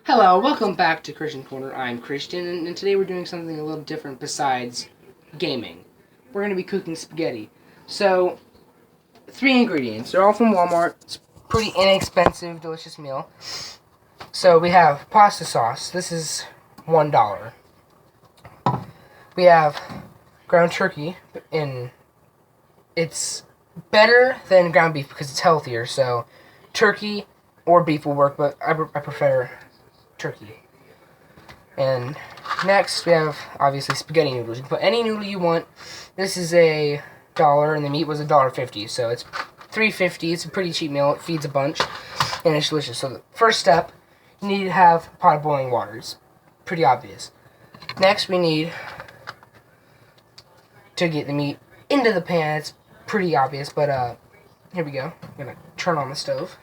Hello, welcome back to Christian Corner. I'm Christian, and today we're doing something a little different besides gaming. We're going to be cooking spaghetti. So, 3 ingredients. They're all from Walmart. It's a pretty inexpensive, delicious meal. So, we have pasta sauce. This is $1. We have ground turkey, and it's better than ground beef because it's healthier. So, turkey or beef will work, but I prefer turkey. And next we have obviously spaghetti noodles. You can put any noodle you want. This is $1 and the meat was $1.50, so it's $3.50. It's a pretty cheap meal. It feeds a bunch and it's delicious. So the first step, you need to have a pot of boiling water. It's pretty obvious. Next we need to get the meat into the pan. It's pretty obvious, but here we go. I'm gonna turn on the stove.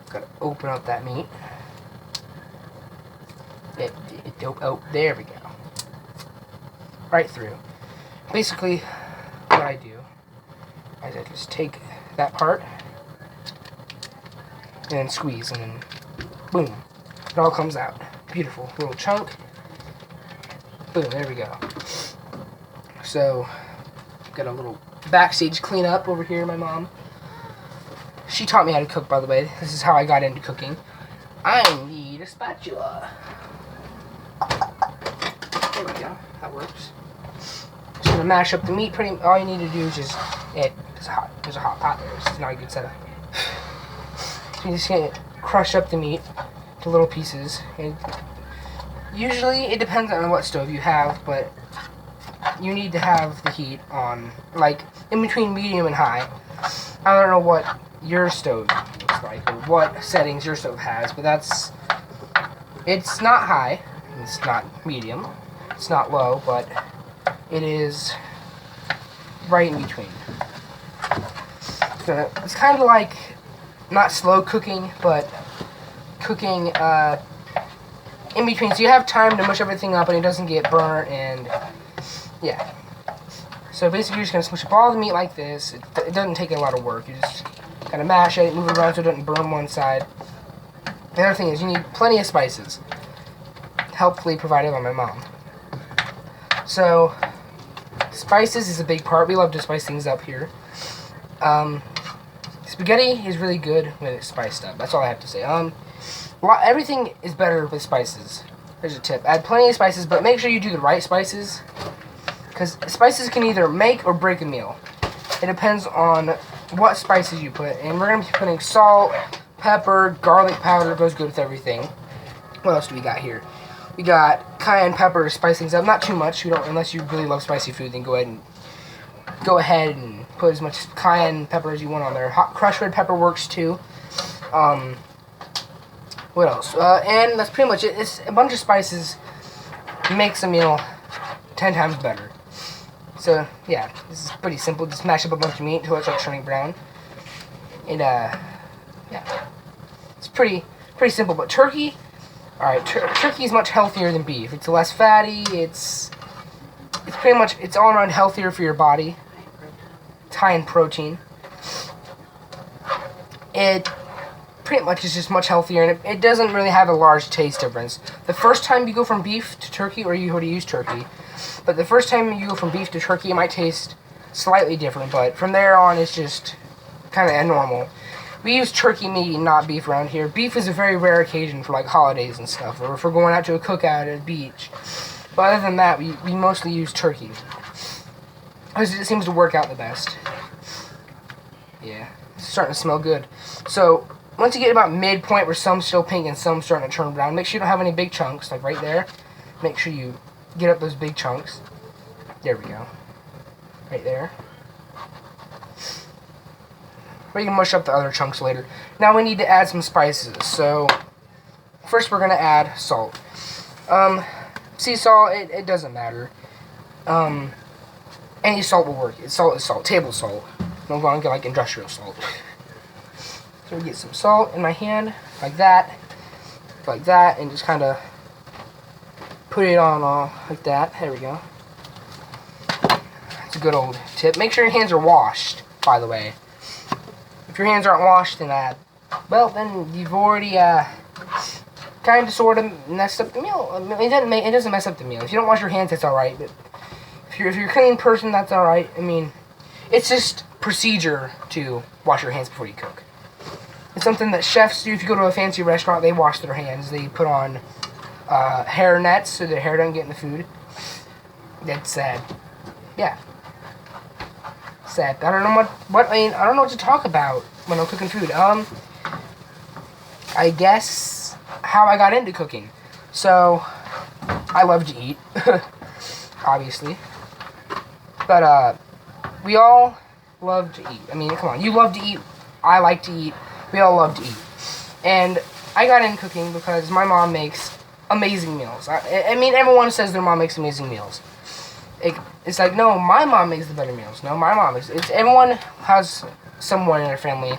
Gotta open up that meat. Oh, there we go. Right through. Basically, what I do is I just take that part and then squeeze, and then boom, it all comes out. Beautiful little chunk. Boom, there we go. So, got a little backstage cleanup over here, my mom. She taught me how to cook, by the way. This is how I got into cooking. I need a spatula. There we go. That works. Just gonna mash up the meat. All you need to do is just it's hot. There's a hot pot there. This is not a good setup. So you just gonna crush up the meat to little pieces. And usually it depends on what stove you have, but you need to have the heat on, like, in between medium and high. I don't know what your stove looks like or what settings your stove has, but it's not high, it's not medium, it's not low, but it is right in between. So it's kind of like not slow cooking, but cooking in between, so you have time to mush everything up and it doesn't get burnt. And yeah, so basically you're just going to smush up all the meat like this. It doesn't take a lot of work. You just kind of mash it, move it around so it doesn't burn one side. The other thing is you need plenty of spices, helpfully provided by my mom. So spices is a big part. We love to spice things up here. Spaghetti is really good when it's spiced up. That's all I have to say. Everything is better with spices. There's a tip. Add plenty of spices, but make sure you do the right spices, because spices can either make or break a meal. It depends on what spices you put. And we're going to be putting salt, pepper, garlic powder. Goes good with everything. What else do we got here? We got cayenne pepper to spice things up. Not too much. Unless you really love spicy food, then go ahead and put as much cayenne pepper as you want on there. Hot crushed red pepper works too. What else? And that's pretty much it. It's a bunch of spices makes a meal 10 times better. So yeah, this is pretty simple. Just mash up a bunch of meat until it starts turning brown. And yeah, it's pretty simple. But turkey, all right, turkey is much healthier than beef. It's less fatty. It's pretty much, it's all around healthier for your body. It's high in protein. It pretty much is just much healthier, and it doesn't really have a large taste difference. The first time you go from beef to turkey, or you already use turkey, but the first time you go from beef to turkey, it might taste slightly different, but from there on, it's just kind of normal. We use turkey meat and not beef around here. Beef is a very rare occasion for, like, holidays and stuff, or if we're going out to a cookout at a beach. But other than that, we mostly use turkey, because it seems to work out the best. Yeah, it's starting to smell good. So once you get about midpoint where some's still pink and some's starting to turn brown, make sure you don't have any big chunks, like right there. Make sure you get up those big chunks. There we go. Right there. Or you can mush up the other chunks later. Now we need to add some spices. So first we're going to add salt. Sea salt, it doesn't matter. Any salt will work. Salt is salt. Table salt. Don't go and get like industrial salt. So we get some salt in my hand, like that, and just kind of put it on like that. There we go. It's a good old tip. Make sure your hands are washed, by the way. if your hands aren't washed, then well, then you've already kind of sort of messed up the meal. It doesn't mess up the meal. If you don't wash your hands, that's all right. But if you're a clean person, that's all right. I mean, it's just procedure to wash your hands before you cook. It's something that chefs do. If you go to a fancy restaurant, they wash their hands. They put on hair nets so their hair doesn't get in the food. That's sad. Yeah. Sad. I don't know I don't know what to talk about when I'm cooking food. I guess how I got into cooking. So, I love to eat, obviously. But, we all love to eat. I mean, come on, you love to eat, I like to eat, we all love to eat. And I got into cooking because my mom makes amazing meals. I mean, everyone says their mom makes amazing meals. It's like, no, my mom makes the better meals. No, my mom makes... everyone has someone in their family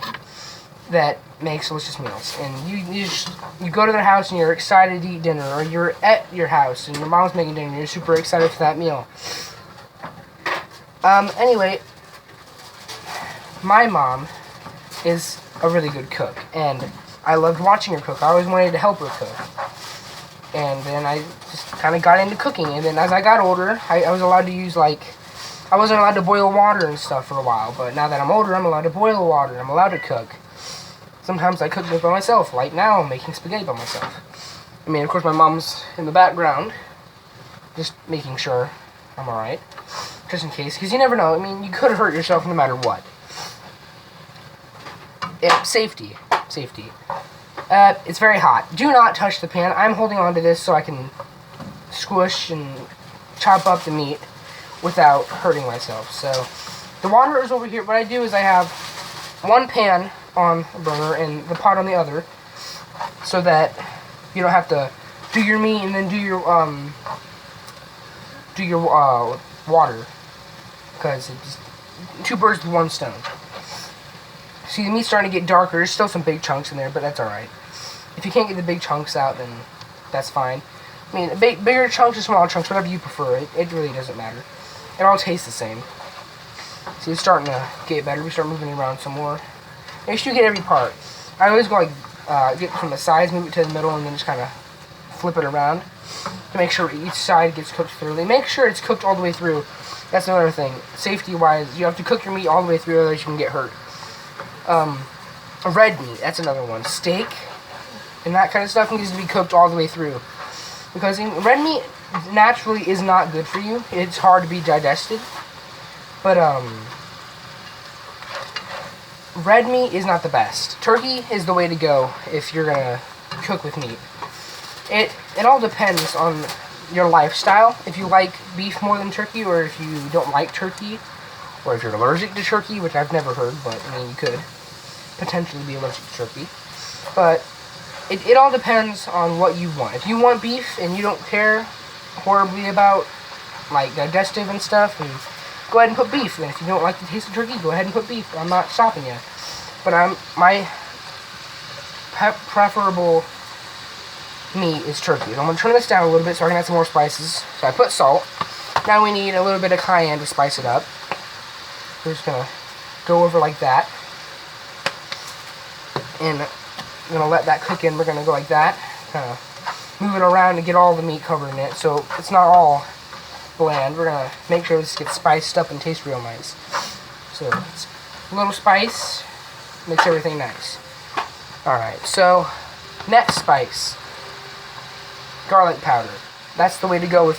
that makes delicious meals. And you go to their house and you're excited to eat dinner. Or you're at your house and your mom's making dinner and you're super excited for that meal. Anyway, my mom is a really good cook. And I loved watching her cook. I always wanted to help her cook. And then I just kind of got into cooking. And then as I got older, I was allowed to use, I wasn't allowed to boil water and stuff for a while. But now that I'm older, I'm allowed to boil water. I'm allowed to cook. Sometimes I cook by myself. Like now, I'm making spaghetti by myself. I mean, of course, my mom's in the background. Just making sure I'm alright. Just in case. Because you never know. I mean, you could have hurt yourself no matter what. Safety. Safety. It's very hot. Do not touch the pan. I'm holding on to this so I can squish and chop up the meat without hurting myself. So, the water is over here. What I do is I have one pan on a burner and the pot on the other so that you don't have to do your meat and then do your water. Because it's two birds with one stone. See, the meat's starting to get darker. There's still some big chunks in there, but that's alright. If you can't get the big chunks out, then that's fine. I mean, bigger chunks or smaller chunks, whatever you prefer. It really doesn't matter. It all tastes the same. See, it's starting to get better. We start moving it around some more. Make sure you get every part. I always go get from the sides, move it to the middle, and then just kind of flip it around to make sure each side gets cooked thoroughly. Make sure it's cooked all the way through. That's another thing. Safety-wise, you have to cook your meat all the way through, otherwise you can get hurt. Red meat, that's another one. Steak and that kind of stuff needs to be cooked all the way through. Because red meat naturally is not good for you. It's hard to be digested. But, red meat is not the best. Turkey is the way to go if you're gonna cook with meat. It all depends on your lifestyle. If you like beef more than turkey, or if you don't like turkey, or if you're allergic to turkey, which I've never heard, but I mean, you could potentially be allergic to turkey. But it all depends on what you want. If you want beef and you don't care horribly about digestive and stuff, and go ahead and put beef. And if you don't like the taste of turkey, go ahead and put beef. I'm not stopping you. But my preferable meat is turkey. And I'm going to turn this down a little bit so I can add some more spices. So I put salt. Now we need a little bit of cayenne to spice it up. We're just going to go over like that. And I'm going to let that cook in. We're going to go like that. Kind of move it around to get all the meat covered in it. So it's not all bland. We're going to make sure this gets spiced up and tastes real nice. So it's a little spice makes everything nice. Alright, so next spice. Garlic powder. That's the way to go with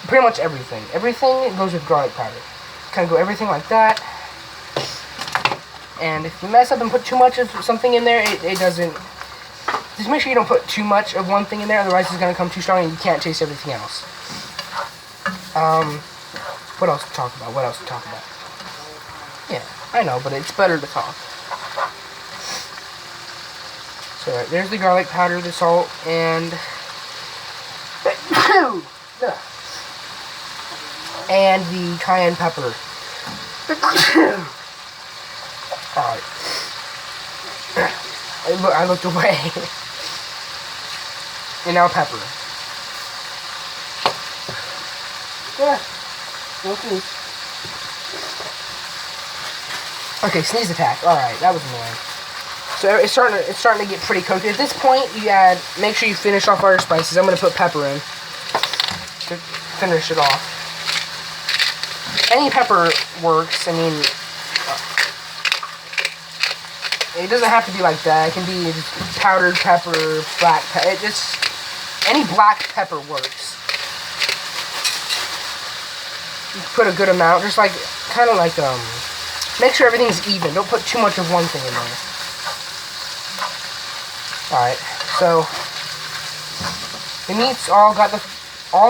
pretty much everything. Everything goes with garlic powder. Kind of go everything like that. And if you mess up and put too much of something in there, it doesn't... Just make sure you don't put too much of one thing in there, otherwise it's going to come too strong and you can't taste everything else. What else to talk about? Yeah, I know, but it's better to talk. So, right, there's the garlic powder, the salt, and... and the cayenne pepper. Alright. I looked away. And now pepper. Yeah. Okay. Okay, sneeze attack. Alright, that was annoying. So it's starting to get pretty cooked. At this point, make sure you finish off all your spices. I'm going to put pepper in to finish it off. Any pepper works. I mean, it doesn't have to be like that. It can be just powdered pepper, black pepper. Any black pepper works. You put a good amount, just like, kind of like, make sure everything's even. Don't put too much of one thing in there. Alright, so, the meat's all the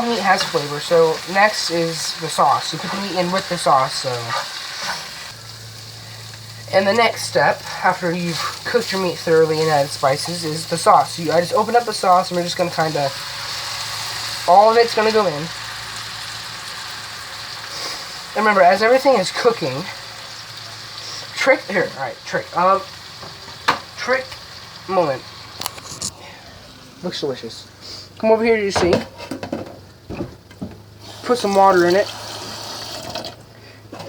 meat has flavor, so next is the sauce. You put the meat in with the sauce, so. And the next step, after you've cooked your meat thoroughly and added spices, is the sauce. So I just open up the sauce, and we're just going to kind of, all of it's going to go in. And remember, as everything is cooking, trick moment. Looks delicious. Come over here to your sink. Put some water in it.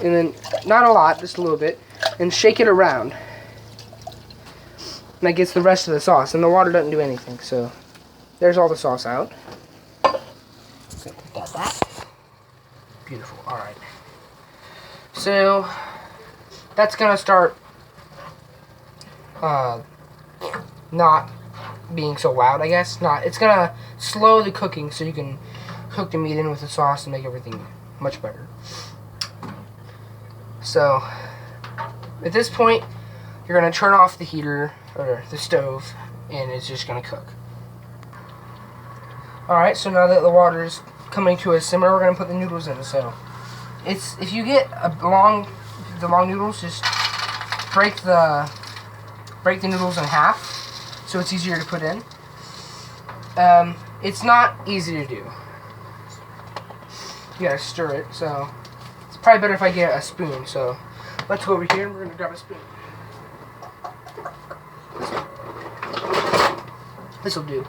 And then, not a lot, just a little bit. And shake it around. And that gets the rest of the sauce. And the water doesn't do anything, so there's all the sauce out. Okay, put that back. Beautiful, alright. So, that's gonna start not being so loud, I guess. It's gonna slow the cooking so you can cook the meat in with the sauce and make everything much better. So, at this point, you're gonna turn off the heater or the stove, and it's just gonna cook. Alright, so now that the water's coming to a simmer, we're gonna put the noodles in. So, if you get the long noodles, just break the noodles in half, so it's easier to put in. It's not easy to do. You gotta stir it, so it's probably better if I get a spoon. So let's go over here and we're gonna grab a spoon. This will do.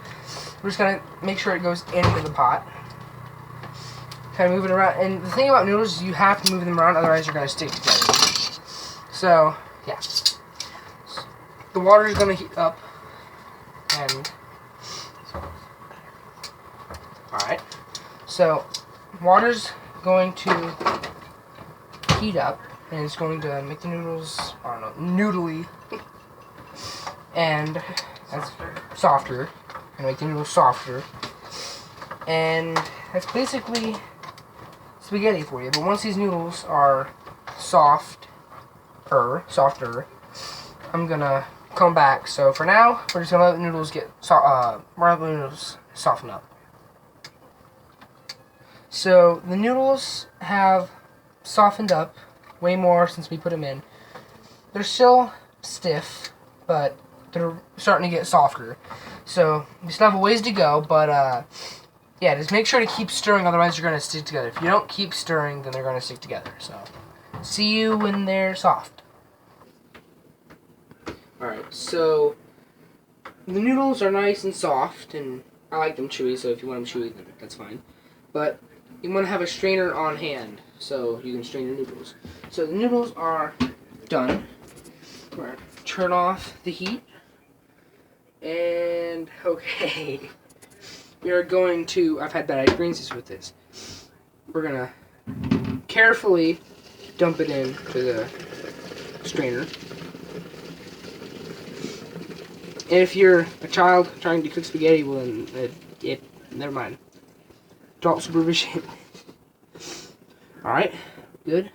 We're just gonna make sure it goes into the pot. Kind of move it around. And the thing about noodles is you have to move them around, otherwise they're gonna stick together. So yeah, the water is gonna heat up. And alright, so water's going to heat up, and it's going to make the noodles, I don't know, noodly, and that's softer, and make the noodles softer, and that's basically spaghetti for you. But once these noodles are softer, I'm gonna come back. So for now, we're just gonna let the noodles soften up. So the noodles have softened up way more since we put them in. They're still stiff, but they're starting to get softer. So we still have a ways to go, but yeah, just make sure to keep stirring, otherwise they're gonna stick together. If you don't keep stirring, then they're gonna stick together. So see you when they're soft. Alright, so the noodles are nice and soft, and I like them chewy, so if you want them chewy, then that's fine. But you want to have a strainer on hand, so you can strain your noodles. So the noodles are done. We're going to turn off the heat. And, okay. We are going to, I've had bad experiences with this. We're going to carefully dump it into the strainer. And if you're a child trying to cook spaghetti, well, then never mind. Adult supervision. Alright, good.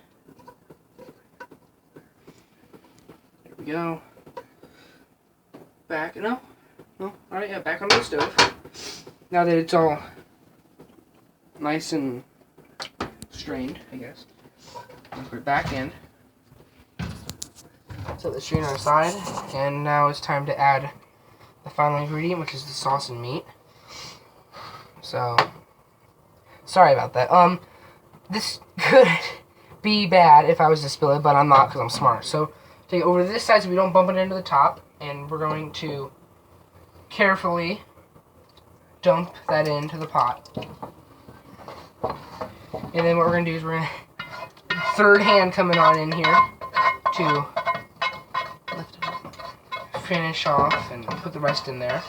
There we go. Back, no, alright, yeah, back on the stove. Now that it's all nice and strained, I guess. Put it back in. Set the strainer aside, and now it's time to add the final ingredient, which is the sauce and meat. So, sorry about that. This could be bad if I was to spill it, but I'm not because I'm smart. So, take it over to this side so we don't bump it into the top, and we're going to carefully dump that into the pot. And then what we're going to do is we're going to third hand coming on in here to finish off and put the rest in there.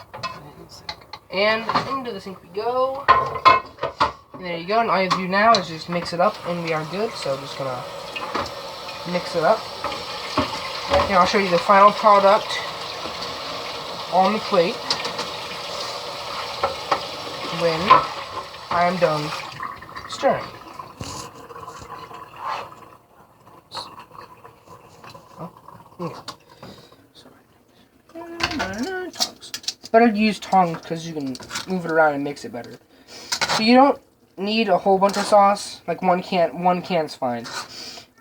And into the sink we go. And there you go. And all you have to do now is just mix it up, and we are good. So I'm just gonna mix it up. And I'll show you the final product on the plate when I am done stirring. Tongs. It's better to use tongs because you can move it around and mix it better. So you don't need a whole bunch of sauce. Like one can's fine.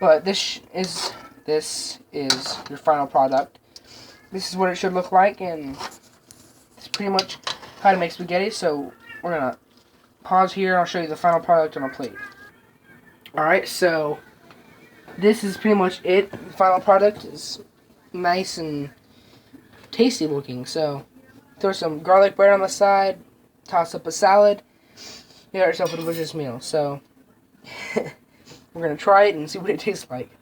But this is your final product. This is what it should look like, and it's pretty much how to make spaghetti. So we're gonna pause here and I'll show you the final product on a plate. Alright, so this is pretty much it. The final product is nice and tasty looking. So throw some garlic bread on the side, toss up a salad, you got yourself a delicious meal. So we're gonna try it and see what it tastes like.